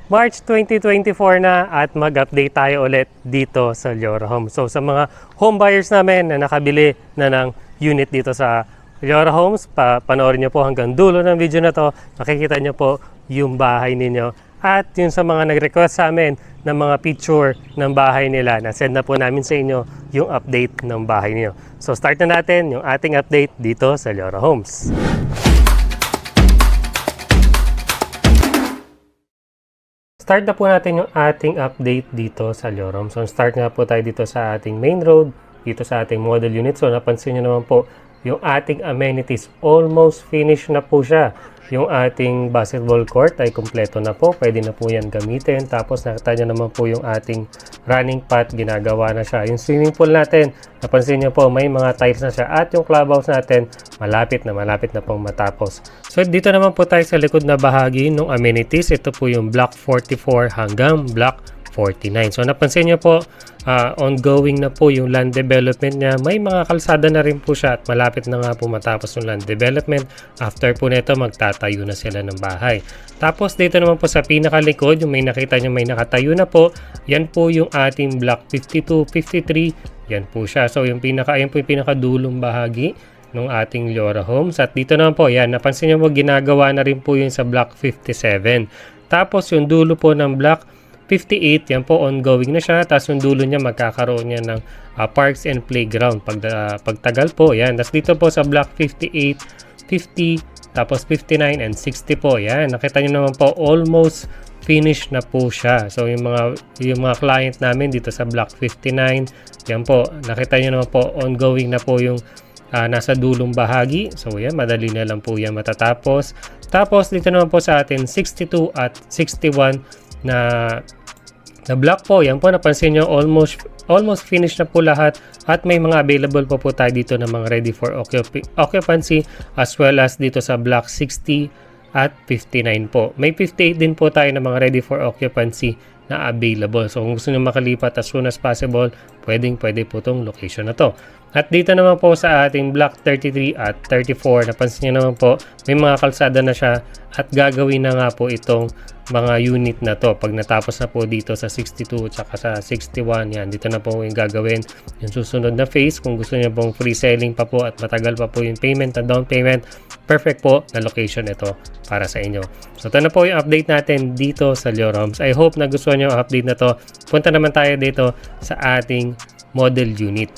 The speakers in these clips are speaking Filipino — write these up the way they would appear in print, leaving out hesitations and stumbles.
March 2024 na at mag-update tayo ulit dito sa Leora Homes. So sa mga home buyers namin na nakabili na ng unit dito sa Leora Homes, panoorin nyo po hanggang dulo ng video na to. Makikita nyo po yung bahay ninyo. At yun sa mga nag-request sa amin ng mga picture ng bahay nila, na-send na po namin sa inyo yung update ng bahay niyo. So start na natin yung ating update dito sa Leora Homes. Start na po natin yung ating update dito sa Leora Homes. So start nga po tayo dito sa ating main road, dito sa ating model unit. So napansin nyo naman po, yung ating amenities almost finished na po siya. Yung ating basketball court ay kumpleto na po. Pwede na po yan gamitin. Tapos nakita nyo naman po yung ating running path. Ginagawa na siya. Yung swimming pool natin, napansin nyo po may mga tiles na siya. At yung clubhouse natin, malapit na pong matapos. So dito naman po tayo sa likod na bahagi ng amenities. Ito po yung block 44 hanggang block 49. So napansin nyo po, ongoing na po yung land development niya. May mga kalsada na rin po siya at malapit na nga po matapos yung land development. After po nito, magtatayo na sila ng bahay. Tapos dito naman po sa pinakalikod, yung may nakita nyo may nakatayo na po, yan po yung ating block 52, 53. Yan po siya. So yung ayan po yung pinakadulong bahagi ng ating Leora Homes. At dito naman po, yan, napansin nyo po, ginagawa na rin po yun sa block 57. Tapos yung dulo po ng block 58, yan po ongoing na siya. Tapos yung dulo niya magkakaroon niya ng parks and playground pagtagal po. Yan. Tapos dito po sa block 58, 50, tapos 59 and 60 po. Yan. Nakita niyo naman po almost finished na po siya. So yung mga client namin dito sa block 59, yan po. Nakita niyo naman po ongoing na po yung nasa dulong bahagi. So yan, madali na lang po yan matatapos. Tapos dito naman po sa atin 62 at 61 na block po, yan po napansin nyo almost finished na po lahat at may mga available po tayo dito na mga ready for occupancy as well as dito sa block 60 at 59 po. May 58 din po tayo na mga ready for occupancy na available. So kung gusto nyo makalipat as soon as possible, pwede po itong location na to. At dito naman po sa ating block 33 at 34, napansin nyo naman po, may mga kalsada na siya at gagawin na nga po itong mga unit na to pag natapos na po dito sa 62 at sa 61. Yan, dito na po yung gagawin yung susunod na phase. Kung gusto niyo pong free selling pa po at matagal pa po yung payment at down payment, perfect po na location ito para sa inyo. So ito na po yung update natin dito sa Leora Homes. I hope na gusto niyo ang update na to. Punta naman tayo dito sa ating model unit.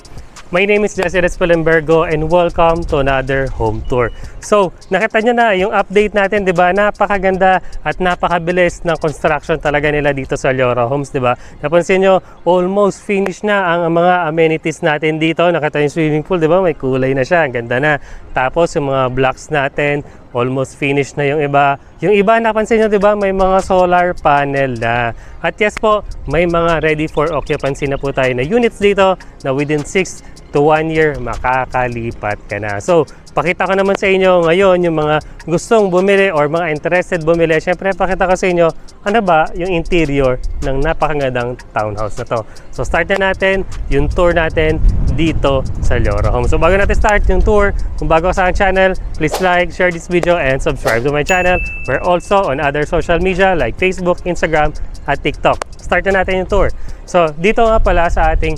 My name is Jesse Respelenbergo and welcome to another home tour. So, nakita nyo na yung update natin, di ba? Napakaganda at napakabilis ng construction talaga nila dito sa Leora Homes, di ba? Napansin nyo, almost finished na ang mga amenities natin dito. Nakita yung swimming pool, di ba? May kulay na siya, ang ganda na. Tapos, yung mga blocks natin, almost finished na yung iba. Yung iba, napansin nyo, di ba? May mga solar panel na. At yes po, may mga ready for occupancy na po tayo na units dito na within 6 to 1 year, makakalipat ka na. So, pakita ko naman sa inyo ngayon yung mga gustong bumili or mga interested bumili. Siyempre, pakita ko sa inyo ano ba yung interior ng napakagandang townhouse na to. So, start na natin yung tour natin dito sa Leora Homes. So, bago natin start yung tour, kung bago ka sa aking channel, please like, share this video, and subscribe to my channel. We're also on other social media like Facebook, Instagram, at TikTok. Start na natin yung tour. So, dito nga pala sa ating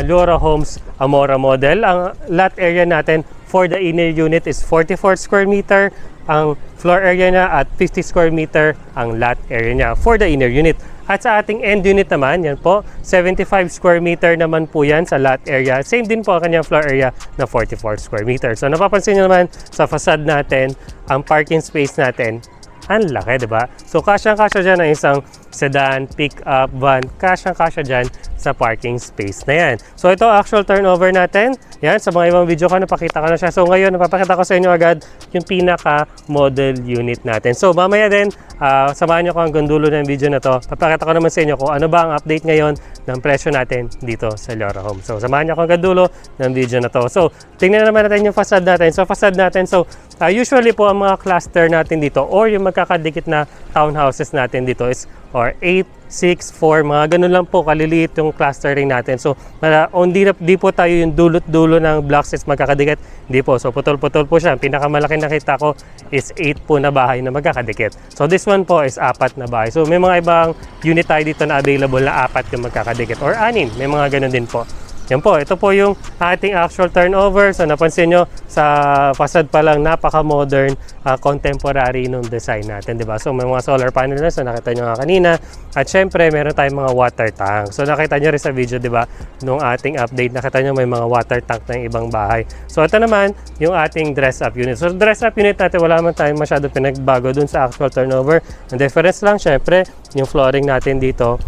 Leora Homes Amora model, ang lot area natin for the inner unit is 44 square meter. Ang floor area niya at 50 square meter ang lot area niya for the inner unit. At sa ating end unit naman, yan po, 75 square meter naman po yan sa lot area. Same din po ang kanyang floor area na 44 square meter. So, napapansin nyo naman sa facade natin, ang parking space natin, ang laki, diba? So, kasyang-kasya dyan ang isang sedan, pick-up, van. Kasyang-kasya dyan sa parking space na yan. So, ito actual turnover natin. Yan, sa mga ibang video ko, napakita ko na siya. So, ngayon, napapakita ko sa inyo agad yung pinaka-model unit natin. So, mamaya din, samahan nyo ko hanggang dulo ng video na to. Papakita ko naman sa inyo kung ano ba ang update ngayon ng presyo natin dito sa Leora Homes. So, samahan nyo ko hanggang dulo ng video na to. So, tingnan naman natin yung facade natin. So, facade natin, usually po ang mga cluster natin dito or yung magkakadikit na townhouses natin dito is or 8, 6, 4, mga ganun lang po kaliliit yung clustering natin. So, di po tayo yung dulot-dulo ng blocks is magkakadikit. Hindi po. So, putol-putol po siya. Ang pinakamalaki nakita ko is 8 po na bahay na magkakadikit. So, this one po is 4 na bahay. So, may mga ibang unit tayo dito na available na 4 yung magkakadikit or 6. May mga ganun din po. Yan po, ito po yung ating actual turnover. So napansin nyo, sa facade pa lang, napaka-modern, contemporary nung design natin, di ba? So may mga solar panel na, so nakita nyo nga kanina. At syempre, meron tayong mga water tank. So nakita nyo rin sa video, di ba? Nung ating update, nakita nyo may mga water tank ng ibang bahay. So ito naman, yung ating dress-up unit. So dress-up unit natin, wala man tayong masyado pinagbago dun sa actual turnover. Ang difference lang, syempre, yung flooring natin dito,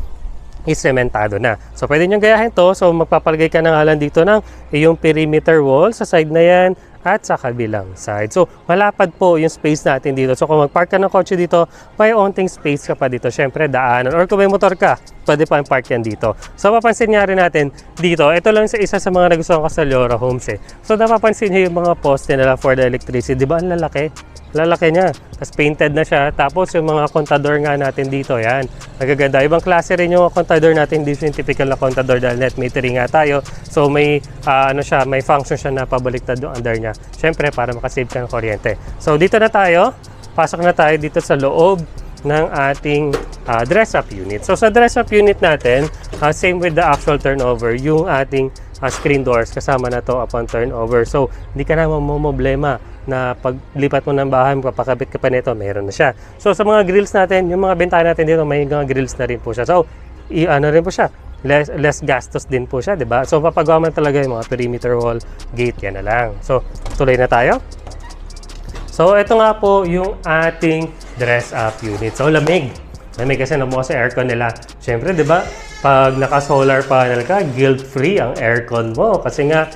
is sementado na. So, pwede nyo gayahin to. So, magpapalagay ka na nga lang dito ng iyong perimeter wall sa side na yan at sa kabilang side. So, malapad po yung space natin dito. So, kung mag-park ka ng kotse dito, may onting space ka pa dito. Siyempre, daanan. Or kung may motor ka, pwede pa park yan dito. So, mapapansin nga rin natin dito, ito lang sa isa sa mga nagustuhan ko sa Leora Homes eh. So, napapansin nyo yung mga poste nila for the electricity. Di ba? Ang lalaki. Lalaki niya. Tapos painted na siya. Tapos yung mga kontador nga natin dito, yan. Nagaganda. Ibang klase rin yung kontador natin. Hindi yung typical na kontador dahil net metering nga tayo. So may may function siya na pabaliktad yung under niya. Siyempre para makasave ka ng kuryente. So dito na tayo. Pasok na tayo dito sa loob ng ating dress-up unit. So sa dress-up unit natin, same with the actual turnover, yung ating screen doors kasama na to upon turnover. So hindi ka na mamomblema na paglipat mo ng bahay, papakabit ka pa nito, meron na siya. So sa mga grills natin, yung mga bintana natin dito, may mga grills na rin po siya. So rin po siya, less gastos din po siya, di ba? So papagawa man talaga yung mga perimeter wall, gate, yan na lang. So tuloy na tayo. So ito nga po yung ating dress-up unit. So lamig. Lamig kasi nabukas sa aircon nila. Siyempre, di ba? Pag naka-solar panel ka, guilt-free ang aircon mo. Kasi nga,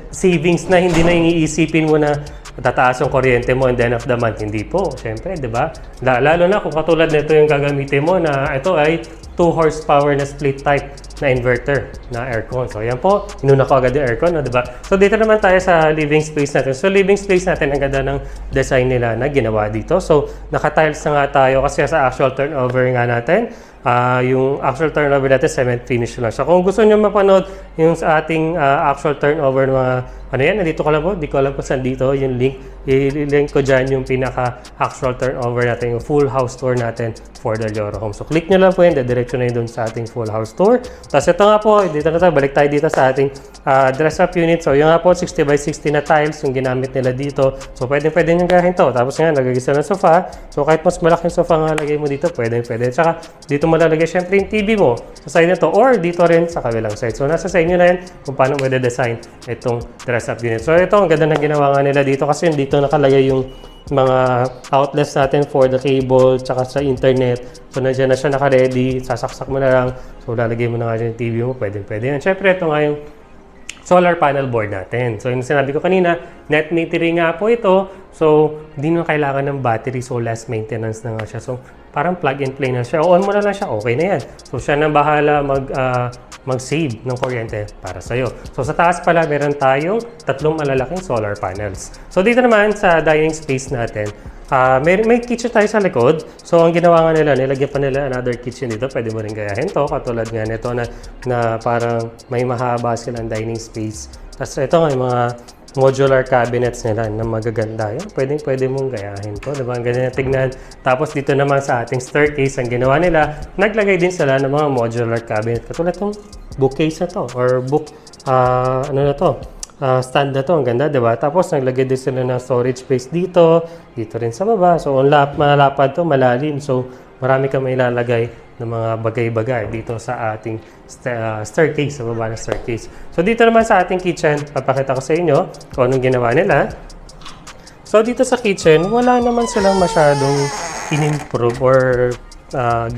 savings na hindi na iisipin mo na tataas yung kuryente mo at the end of the month. Hindi po, syempre, di ba? Lalo na kung katulad nito yung gagamitin mo na ito ay 2 horsepower na split type na inverter na aircon. So, yan po. Inuna ko agad yung aircon, no, di ba? So, dito naman tayo sa living space natin. So, living space natin, ang ganda ng design nila na ginawa dito. So, naka-tiles na nga tayo kasi sa actual turnover nga natin. Yung actual turnover natin, cement finish lang. So, kung gusto nyo mapanood yung sa ating actual turnover ng mga nandito ko lang po, di ko alam po saan dito, yung link, i-link ko dyan yung pinaka-actual turnover natin, yung full house tour natin for the Leora Home. So, click nyo lang po yun, diretso na yun dun sa ating full house tour. Tapos ito nga po, dito na tayo, balik tayo dito sa ating dress-up unit. So, yung nga po, 60 by 60 na tiles, yung ginamit nila dito. So, pwede nyo gahin to. Tapos nga, nagagisa ng sofa. So, kahit mas malaking sofa nga lagay mo dito, pwede. Tsaka, dito malalagay syempre yung TV mo sa side na to or dito rin sa kabilang side. So, nasa sa inyo na yan kung paano mo design itong dress-up unit. So, ito, ang ganda na ginawa nga nila dito kasi dito nakalagay yung mga outlets natin for the cable tsaka sa internet. So, nandiyan na siya naka-ready. Sasaksak mo na lang. So, lalagay mo na nga yung TV mo. Pwede yan. Syempre, ito nga yung solar panel board natin. So, yung sinabi ko kanina, net metering nga po ito. So, hindi na kailangan ng battery. So, less maintenance na nga siya. So, parang plug and play na siya. On mo na lang siya. Okay na yan. So, siya na bahala mag-save ng kuryente para sa'yo. So, sa taas pala, meron tayong 3 malalaking solar panels. So, dito naman sa dining space natin, may kitchen tayo sa likod. So, ang ginawa nga nila, nilagyan pa nila another kitchen dito. Pwede mo rin gayahin to. Katulad nga nito na parang may mahaba silang dining space. Tapos, ito nga yung mga modular cabinets nila na magaganda. Yan, pwede mong gayahin to. Diba? Ang ganda na tignan. Tapos dito naman sa ating staircase, ang ginawa nila, naglagay din sila ng mga modular cabinet. Katulad itong bookcase na to or stand na to. Ang ganda, diba? Tapos naglagay din sila ng storage space dito rin sa baba. So, malapad to, malalim. So, marami kang may lalagay ng mga bagay-bagay dito sa ating staircase, sa baba ng staircase. So, dito naman sa ating kitchen, papakita ko sa inyo kung anong ginawa nila. So, dito sa kitchen, wala naman silang masyadong in-improve or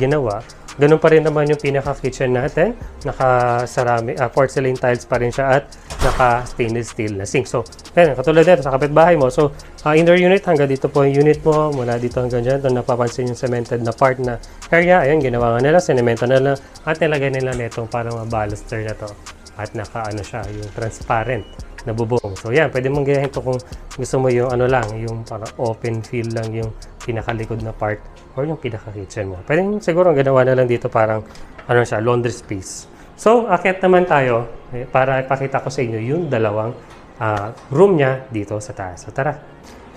ginawa. Ganun pa rin naman yung pinaka-kitchen natin. Naka-ceramic, porcelain tiles pa rin siya at naka-stainless steel na sink. So, yan, katulad nito sa kapitbahay mo. So, indoor unit, hanggang dito po yung unit mo. Mula dito hanggang dyan, doon napapansin yung cemented na part na area. Ayan, ginawa nga nila, sinemento na lang. At nilagay nila netong parang baluster na to. At naka-ano siya, yung transparent na bubong. So yan, pwede mong gayahin to kung gusto mo yung ano lang, yung parang open feel lang yung pinakalikod na part or yung pinaka-kitchen mo. Pwede siguro ang ginawa na lang dito parang ano siya, laundry space. So, akit naman tayo para ipakita ko sa inyo yung dalawang room niya dito sa taas. So, tara!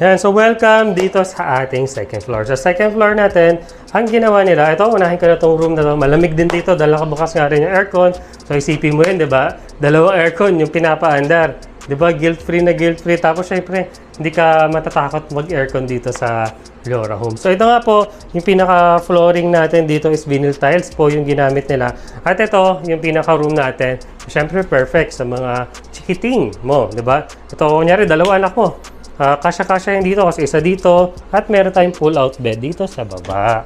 Yan, so welcome dito sa ating second floor. Sa second floor natin, ang ginawa nila, ito, unahin ko na itong room na ito. Malamig din dito dahil nakabukas nga rin yung aircon. So isipin mo yun, di ba? Dalawang aircon yung pinapaandar. Di ba? Guilt-free na guilt-free. Tapos syempre, hindi ka matatakot mag-aircon dito sa Leora Home. So ito nga po, yung pinaka-flooring natin dito is vinyl tiles po yung ginamit nila. At ito, yung pinaka-room natin, syempre perfect sa mga chikiting mo, di ba? Ito, kunyari, dalawa anak mo. Kasya-kasya yung dito kasi isa dito at meron tayong pull-out bed dito sa baba.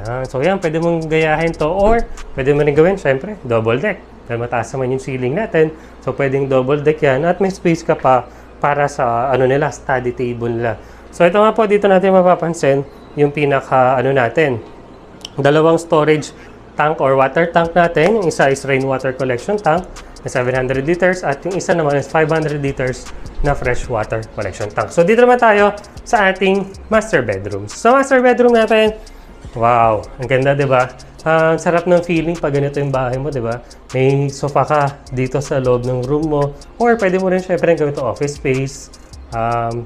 Yan. So yan, pwede mong gayahin to or pwede mo rin gawin, syempre, double deck. Dahil mataas naman yung ceiling natin. So pwedeng double deck yan at may space ka pa para sa ano nila, study table nila. So ito nga po, dito natin mapapansin yung pinaka ano natin. Dalawang storage tank or water tank natin. Yung isa is rainwater collection tank na 700 liters at yung isa naman is 500 liters na freshwater collection tank. So dito naman tayo sa ating master bedroom. Sa master bedroom natin, wow, ang ganda, 'di ba? Ang sarap ng feeling pag ganito yung bahay mo, 'di ba? May sofa ka dito sa loob ng room mo or pwede mo rin syempre gawin ito office space,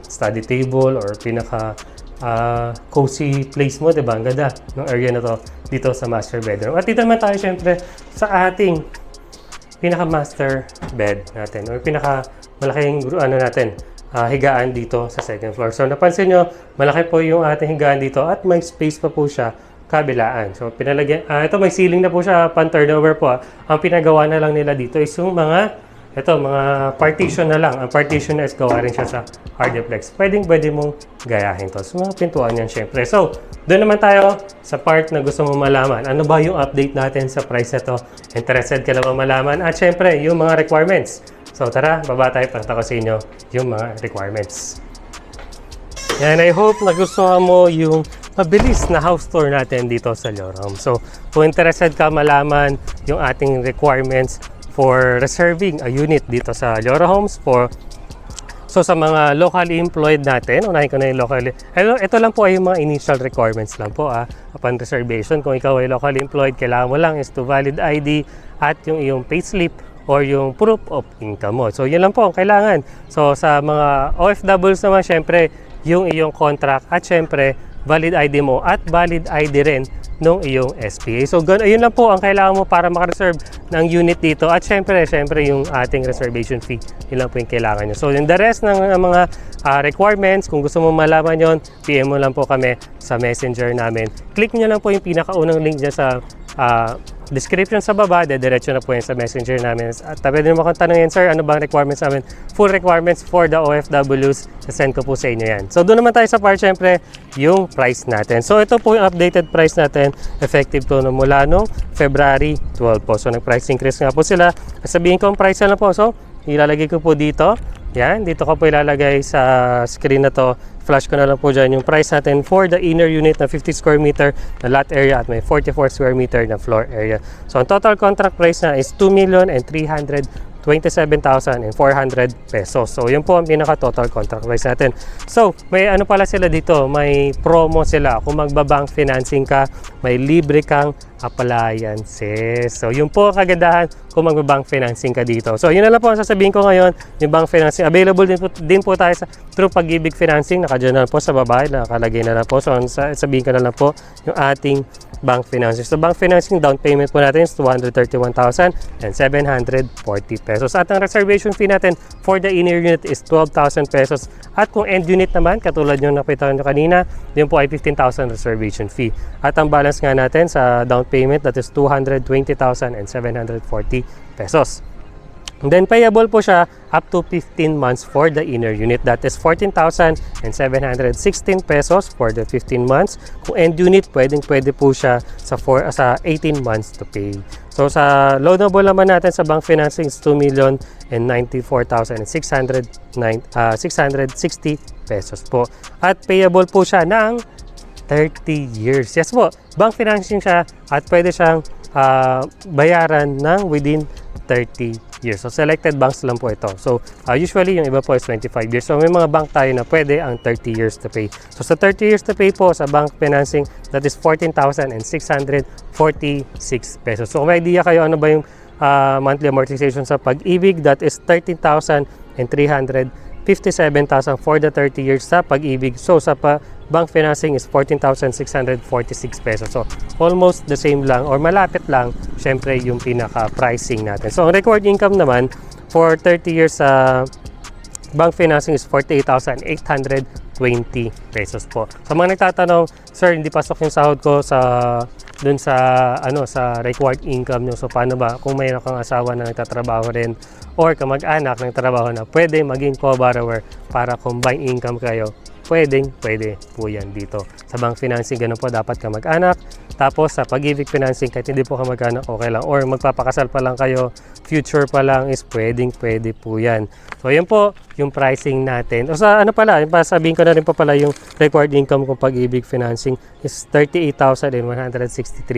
study table or pinaka cozy place mo, 'di ba? Ang ganda ng area na to dito sa master bedroom. At dito naman tayo syempre sa ating pinaka-master bed natin or pinaka-malaking ano natin, higaan dito sa second floor. So napansin nyo, malaki po yung ating higaan dito at may space pa po siya kabilaan. So pinalagyan, ito may ceiling na po siya, pan-turnover po. Ang pinagawa na lang nila dito is yung mga partition na lang. Ang partition na is gawa rin siya sa Hardiplex. Pwede mong gayahin to. So mga pintuan yan syempre. So doon naman tayo sa part na gusto mong malaman. Ano ba yung update natin sa price na to? Interested ka na ba malaman? At syempre, yung mga requirements. So tara, baba tayo para ko sa inyo yung mga requirements. And I hope nagustuhan mo yung mabilis na house tour natin dito sa Leora Home. So kung interested ka malaman yung ating requirements for reserving a unit dito sa Leora Homes so sa mga locally employed natin, unahin ko na yung locally. Ito lang po ay yung mga initial requirements lang po upon reservation. Kung ikaw ay locally employed, kailangan mo lang is to valid ID at yung iyong payslip or yung proof of income mo. So yun lang po ang kailangan. So sa mga OFWs naman, syempre yung iyong contract at syempre valid ID mo at valid ID rin nung iyong SPA. So, ayun lang po ang kailangan mo para makareserve ng unit dito. At syempre yung ating reservation fee. Yun lang po yung kailangan nyo. So, yung the rest ng mga requirements, kung gusto mo malaman yon, PM mo lang po kami sa messenger namin. Click nyo lang po yung pinakaunang link dyan sa description sa baba, diretso na po yan sa messenger namin. At pwede naman akong tanongin, sir, ano bang requirements namin? Full requirements for the OFWs, send ko po sa inyo yan. So doon naman tayo sa part, syempre, yung price natin. So ito po yung updated price natin, effective po mula no February 12 po. So nag-price increase nga po sila. Sabihin ko ang price na po. So ilalagay ko po dito. Yan, dito ko po ilalagay sa screen na to. Flash ko na lang po dyan yung price natin for the inner unit na 50 square meter na lot area at may 44 square meter na floor area. So ang total contract price na is 2,327,400 pesos. So yun po ang pinaka total contract price natin. So may ano pala sila dito, may promo sila. Kung magbabank financing ka, may libre kang appliances. So yun po ang kagandahan kung magbabank financing ka dito. So yun na lang po ang sasabihin ko ngayon, yung bank financing. Available din po tayo sa True Pag-ibig Financing. Nakadyan na po sa baba, nakalagay na lang po. So sabihin ko na lang po yung ating bank financing. So bank financing, down payment po natin is 231,740 pesos. At ang reservation fee natin for the inner unit is 12,000 pesos. At kung end unit naman, katulad yung nakita nyo kanina, yun po ay 15,000 reservation fee. At ang balance nga natin sa down payment, that is 220,740 pesos. And then payable po siya up to 15 months for the inner unit. That is 14,716 pesos for the 15 months. Kung end unit, pwede po siya sa 18 months to pay. So sa loanable naman natin sa bank financing is 2,094,660 pesos po. At payable po siya ng 30 years. Yes po, bank financing siya at pwede siyang bayaran ng within 30 years. So selected banks lang po ito. So usually yung iba po is 25 years. So may mga bank tayo na pwede ang 30 years to pay. So sa 30 years to pay po sa bank financing, that is 14,646 pesos. So kung may idea kayo ano ba yung monthly amortization sa Pag-ibig, that is 13,357,000 for the 30 years sa Pag-ibig. So sa bank financing is 14,646 pesos. So almost the same lang or malapit lang syempre yung pinaka pricing natin. So ang record income naman for 30 years sa bank financing is 48,820 pesos po. Sa mga nagtatanong, sir, hindi pasok yung sahod ko sa dun sa sa required income nyo. So paano ba kung mayroon kang asawa na nagtatrabaho rin or kamag-anak ng trabaho na pwede maging co-borrower para combine income kayo? Pwede po yan dito. Sa bank financing, ganun po, dapat ka mag-anak. Tapos sa Pag-ibig financing, kahit hindi po ka mag-anak, okay lang. Or magpapakasal pa lang kayo, future pa lang, is pwede po yan. So yan po yung pricing natin. O sa sabihin ko na rin pa pala yung required income kung Pag-ibig financing is 38,163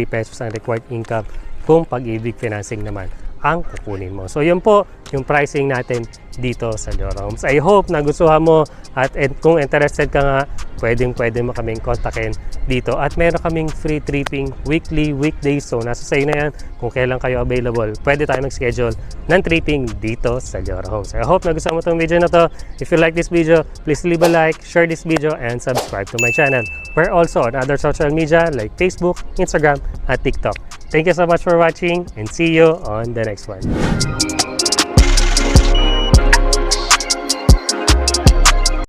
pesos ang required income kung Pag-ibig financing naman ang kukunin mo. So yun po yung pricing natin dito sa Loroms. I hope nagustuhan mo at kung interested ka nga, pwede mo kaming kontakin dito. At meron kaming free tripping weekly, weekdays. So nasa sa'yo na yan kung kailan kayo available. Pwede tayo mag-schedule ng tripping dito sa Loroms. I hope nagustuhan mo itong video na to. If you like this video, please leave a like, share this video, and subscribe to my channel. We're also on other social media like Facebook, Instagram, at TikTok. Thank you so much for watching and see you on the next one.